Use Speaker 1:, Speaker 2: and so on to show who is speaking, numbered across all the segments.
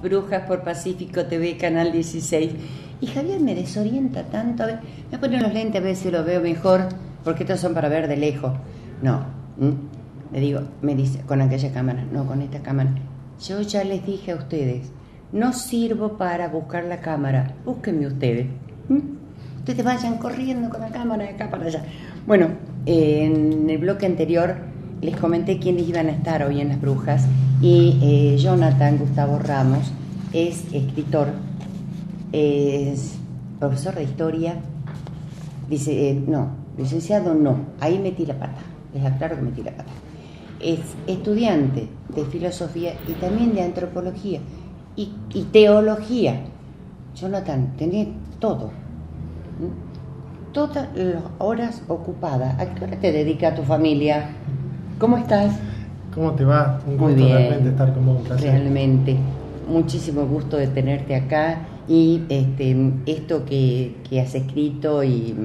Speaker 1: Brujas por Pacífico TV, Canal 16. Y Javier me desorienta tanto. A ver, me ponen los lentes a ver si lo veo mejor, porque estos son para ver de lejos. No. Me dice, con aquella cámara, no, con esta cámara. Yo ya les dije a ustedes, no sirvo para buscar la cámara. Búsquenme ustedes. Ustedes vayan corriendo con la cámara de acá para allá. Bueno, en el bloque anterior les comenté quiénes iban a estar hoy en Las Brujas. Y Jonathan Gustavo Ramos es escritor, es profesor de historia, licenciado no, ahí metí la pata, les aclaro que metí la pata. Es estudiante de filosofía y también de antropología y teología. Jonathan, tenés todo, todas las horas ocupadas. ¿A qué hora te dedica a tu familia? ¿Cómo estás?
Speaker 2: ¿Cómo te va? Un gusto realmente estar con vos, un placer.
Speaker 1: Realmente, muchísimo gusto de tenerte acá y esto que has escrito, y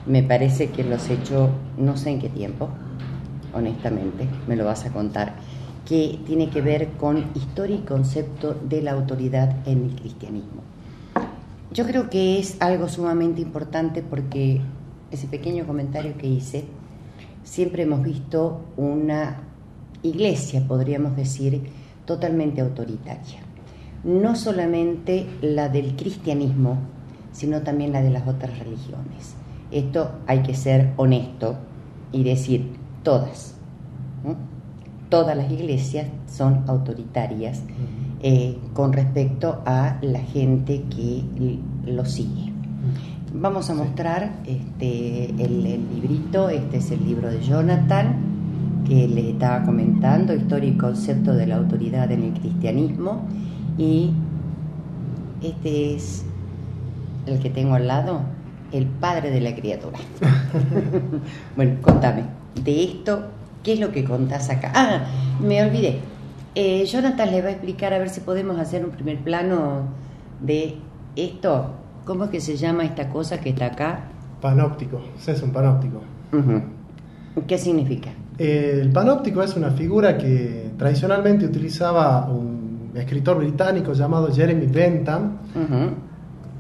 Speaker 1: me parece que lo has hecho no sé en qué tiempo, honestamente, me lo vas a contar, que tiene que ver con historia y concepto de la autoridad en el cristianismo. Yo creo que es algo sumamente importante porque ese pequeño comentario que hice, siempre hemos visto una iglesia, podríamos decir, totalmente autoritaria. No solamente la del cristianismo, sino también la de las otras religiones. Esto hay que ser honesto y decir, todas las iglesias son autoritarias con respecto a la gente que lo sigue. Vamos a mostrar el librito. Este es el libro de Jonathan, que le estaba comentando, Historia y concepto de la autoridad en el cristianismo, y este es el que tengo al lado, el padre de la criatura. Bueno, contame, de esto, ¿qué es lo que contás acá? Ah, me olvidé. Jonathan le va a explicar, a ver si podemos hacer un primer plano de esto. ¿Cómo es que se llama esta cosa que está acá?
Speaker 2: Panóptico, es un panóptico.
Speaker 1: ¿Qué significa?
Speaker 2: El panóptico es una figura que tradicionalmente utilizaba un escritor británico llamado Jeremy Bentham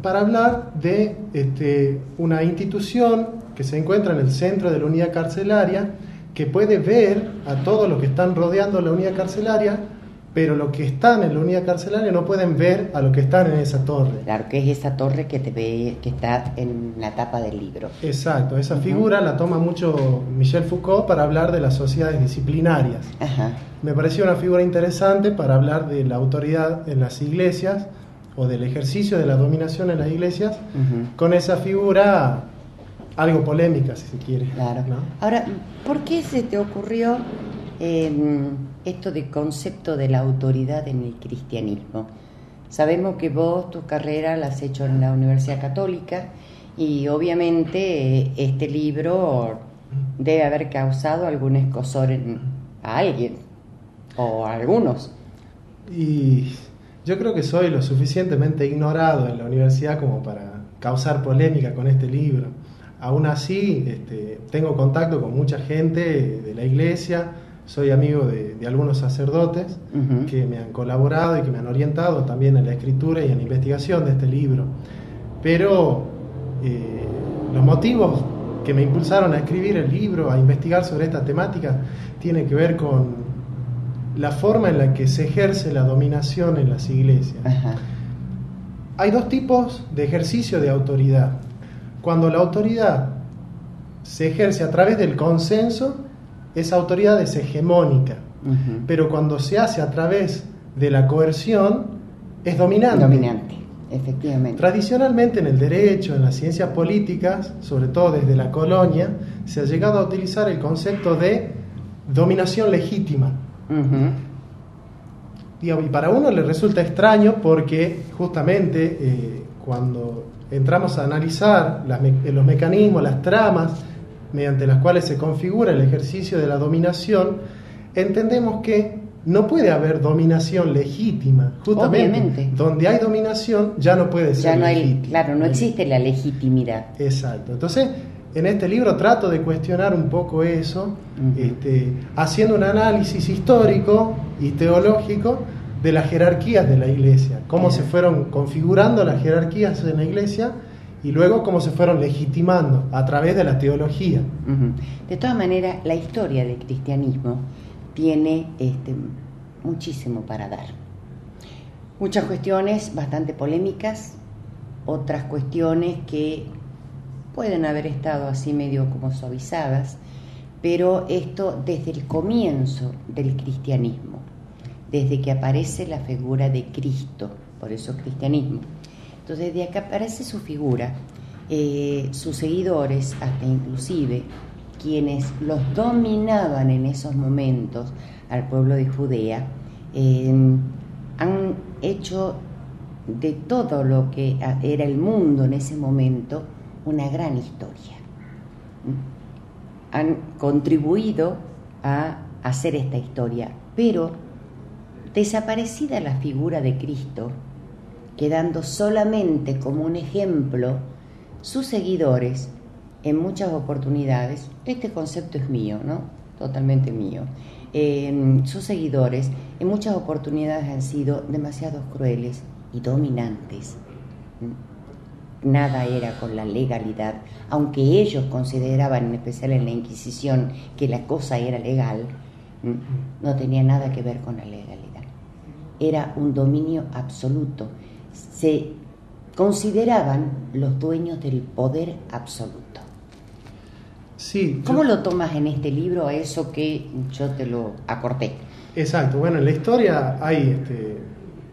Speaker 2: para hablar de una institución que se encuentra en el centro de la unidad carcelaria, que puede ver a todos los que están rodeando la unidad carcelaria, pero los que están en la unidad carcelaria no pueden ver a los que están en esa torre.
Speaker 1: Claro, que es esa torre que que está en la tapa del libro.
Speaker 2: Exacto, esa figura la toma mucho Michel Foucault para hablar de las sociedades disciplinarias. Me pareció una figura interesante para hablar de la autoridad en las iglesias o del ejercicio de la dominación en las iglesias, con esa figura algo polémica, si se quiere.
Speaker 1: Claro.
Speaker 2: ¿No?
Speaker 1: Ahora, ¿por qué se te ocurrió esto de concepto de la autoridad en el cristianismo? Sabemos que vos tu carrera la has hecho en la Universidad Católica y obviamente este libro debe haber causado algún escozor a alguien o a algunos.
Speaker 2: Y yo creo que soy lo suficientemente ignorado en la universidad como para causar polémica con este libro. Aún así, tengo contacto con mucha gente de la iglesia. Soy amigo de algunos sacerdotes que me han colaborado y que me han orientado también en la escritura y en la investigación de este libro. Pero los motivos que me impulsaron a escribir el libro, a investigar sobre esta temática, tienen que ver con la forma en la que se ejerce la dominación en las iglesias. Hay dos tipos de ejercicio de autoridad. Cuando la autoridad se ejerce a través del consenso, esa autoridad es hegemónica, pero cuando se hace a través de la coerción, es dominante.
Speaker 1: Dominante, efectivamente.
Speaker 2: Tradicionalmente en el derecho, en las ciencias políticas, sobre todo desde la colonia, se ha llegado a utilizar el concepto de dominación legítima. Y para uno le resulta extraño porque justamente cuando entramos a analizar los mecanismos, las tramas mediante las cuales se configura el ejercicio de la dominación, entendemos que no puede haber dominación legítima. Justamente,
Speaker 1: obviamente,
Speaker 2: donde hay dominación ya no puede ser legítima.
Speaker 1: Claro, no existe la legitimidad.
Speaker 2: Exacto. Entonces, en este libro trato de cuestionar un poco eso, haciendo un análisis histórico y teológico de las jerarquías de la Iglesia, cómo se fueron configurando las jerarquías en la Iglesia y luego cómo se fueron legitimando a través de la teología.
Speaker 1: De todas maneras, la historia del cristianismo tiene muchísimo para dar. Muchas cuestiones bastante polémicas, otras cuestiones que pueden haber estado así medio como suavizadas, pero esto desde el comienzo del cristianismo, desde que aparece la figura de Cristo, por eso cristianismo. Entonces, desde que aparece su figura, sus seguidores, hasta inclusive quienes los dominaban en esos momentos al pueblo de Judea, han hecho de todo lo que era el mundo en ese momento una gran historia. Han contribuido a hacer esta historia, pero desaparecida la figura de Cristo, quedando solamente como un ejemplo, sus seguidores, en muchas oportunidades, este concepto es mío, ¿no? Totalmente mío. Sus seguidores, en muchas oportunidades han sido demasiado crueles y dominantes. Nada era con la legalidad, aunque ellos consideraban, en especial en la Inquisición, que la cosa era legal, no tenía nada que ver con la legalidad. Era un dominio absoluto. Se consideraban los dueños del poder absoluto.
Speaker 2: Sí.
Speaker 1: ¿Cómo lo tomas en este libro a eso que yo te lo acorté?
Speaker 2: Exacto. Bueno, en la historia hay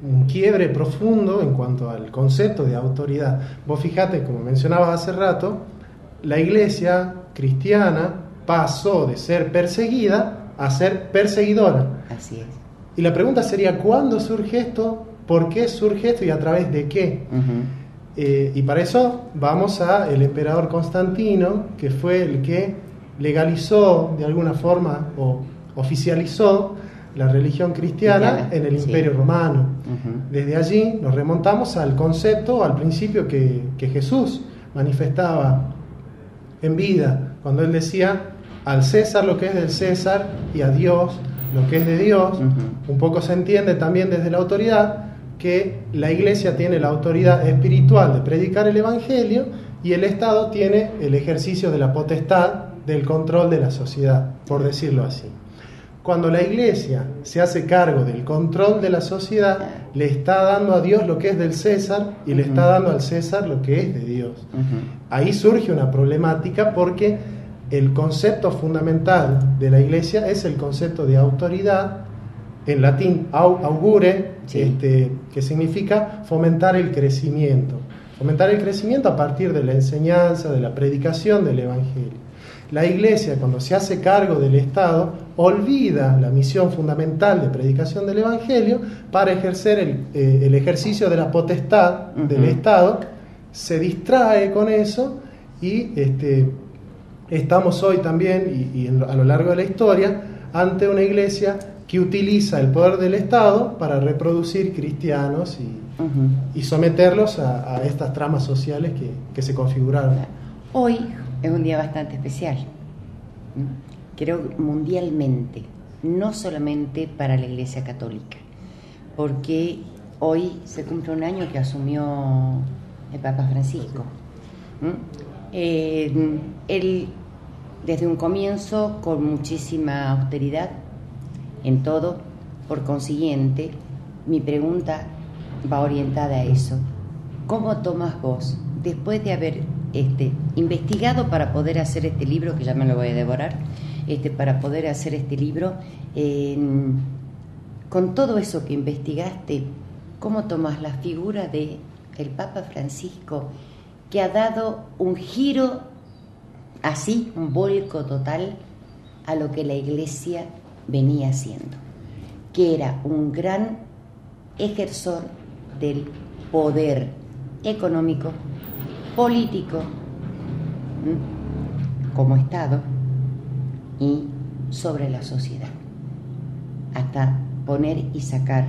Speaker 2: un quiebre profundo en cuanto al concepto de autoridad. Vos fijate, como mencionabas hace rato, la Iglesia cristiana pasó de ser perseguida a ser perseguidora.
Speaker 1: Así es.
Speaker 2: Y la pregunta sería, ¿cuándo surge esto? ¿Por qué surge esto y a través de qué? Y para eso vamos al emperador Constantino, que fue el que legalizó de alguna forma o oficializó la religión cristiana en el Imperio Romano. Desde allí nos remontamos al concepto, al principio que Jesús manifestaba en vida, cuando él decía: al César lo que es del César y a Dios lo que es de Dios. Un poco se entiende también desde la autoridad que la Iglesia tiene la autoridad espiritual de predicar el Evangelio y el Estado tiene el ejercicio de la potestad del control de la sociedad, por decirlo así. Cuando la Iglesia se hace cargo del control de la sociedad, le está dando a Dios lo que es del César y le está dando al César lo que es de Dios. Ahí surge una problemática porque el concepto fundamental de la Iglesia es el concepto de autoridad, en latín augure, que significa fomentar el crecimiento. Fomentar el crecimiento a partir de la enseñanza, de la predicación del Evangelio. La Iglesia, cuando se hace cargo del Estado, olvida la misión fundamental de predicación del Evangelio para ejercer el ejercicio de la potestad del Estado, se distrae con eso y estamos hoy también, y a lo largo de la historia, ante una Iglesia que utiliza el poder del Estado para reproducir cristianos y someterlos a estas tramas sociales que se configuraron.
Speaker 1: Hoy es un día bastante especial, creo mundialmente, no solamente para la Iglesia Católica, porque hoy se cumple un año que asumió el Papa Francisco. Él, desde un comienzo, con muchísima austeridad en todo, por consiguiente, mi pregunta va orientada a eso. ¿Cómo tomas vos, después de haber investigado para poder hacer este libro, que ya me lo voy a devorar, para poder hacer este libro, con todo eso que investigaste, cómo tomas la figura de el Papa Francisco, que ha dado un giro así, un vuelco total a lo que la Iglesia venía haciendo, que era un gran ejersor del poder económico, político, como Estado, y sobre la sociedad, hasta poner y sacar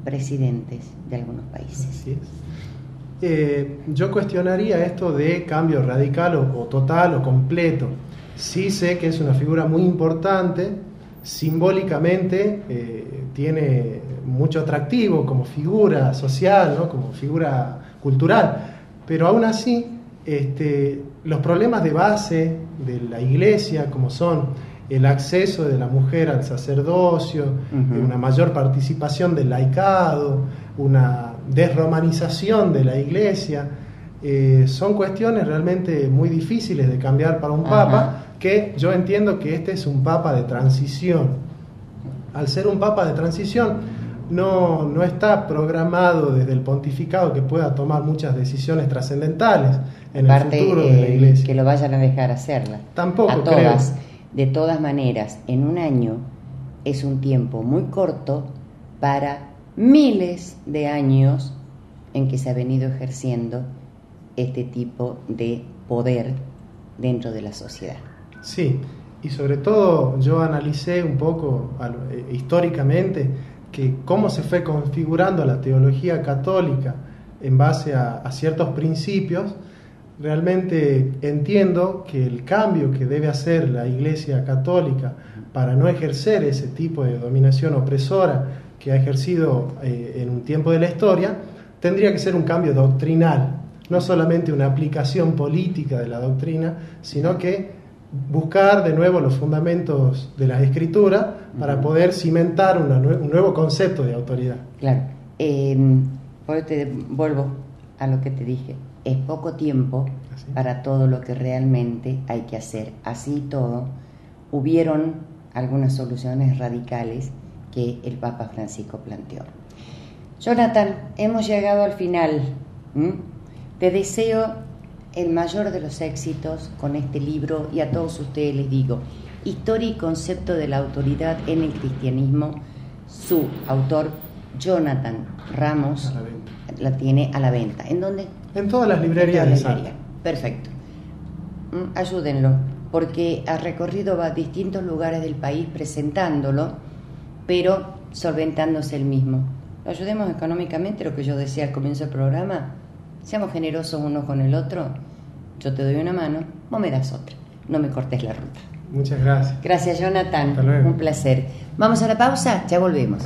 Speaker 1: presidentes de algunos países.
Speaker 2: Así es. Yo cuestionaría esto de cambio radical o total o completo. Sí sé que es una figura muy importante, simbólicamente tiene mucho atractivo como figura social, ¿no? Como figura cultural, pero aún así los problemas de base de la Iglesia, como son el acceso de la mujer al sacerdocio, una mayor participación del laicado, una desromanización de la Iglesia, son cuestiones realmente muy difíciles de cambiar para un papa, que yo entiendo que este es un papa de transición. Al ser un papa de transición, no está programado desde el pontificado que pueda tomar muchas decisiones trascendentales en el futuro de la Iglesia.
Speaker 1: Que lo vayan a dejar hacerla.
Speaker 2: Tampoco
Speaker 1: a todas. De todas maneras, en un año es un tiempo muy corto para miles de años en que se ha venido ejerciendo este tipo de poder dentro de la sociedad.
Speaker 2: Sí, y sobre todo yo analicé un poco históricamente que cómo se fue configurando la teología católica en base a ciertos principios. Realmente entiendo que el cambio que debe hacer la Iglesia Católica para no ejercer ese tipo de dominación opresora que ha ejercido en un tiempo de la historia, tendría que ser un cambio doctrinal, no solamente una aplicación política de la doctrina, sino que buscar de nuevo los fundamentos de las Escrituras para poder cimentar un nuevo concepto de autoridad.
Speaker 1: Claro. Por eso te vuelvo a lo que te dije. Es poco tiempo para todo lo que realmente hay que hacer. Así todo, hubieron algunas soluciones radicales que el Papa Francisco planteó. Jonathan, hemos llegado al final. Te deseo el mayor de los éxitos con este libro, y a todos ustedes les digo: Historia y concepto de la autoridad en el cristianismo. Su autor, Jonathan Ramos, la tiene a la venta. ¿En dónde?
Speaker 2: En todas las librerías de Salta.
Speaker 1: Perfecto. Ayúdenlo, porque ha recorrido a distintos lugares del país presentándolo, pero solventándose el mismo. Lo ayudemos económicamente, lo que yo decía al comienzo del programa. Seamos generosos uno con el otro. Yo te doy una mano, vos me das otra. No me cortes la ruta.
Speaker 2: Muchas gracias.
Speaker 1: Gracias, Jonathan.
Speaker 2: Hasta luego.
Speaker 1: Un placer. Vamos a la pausa, ya volvemos.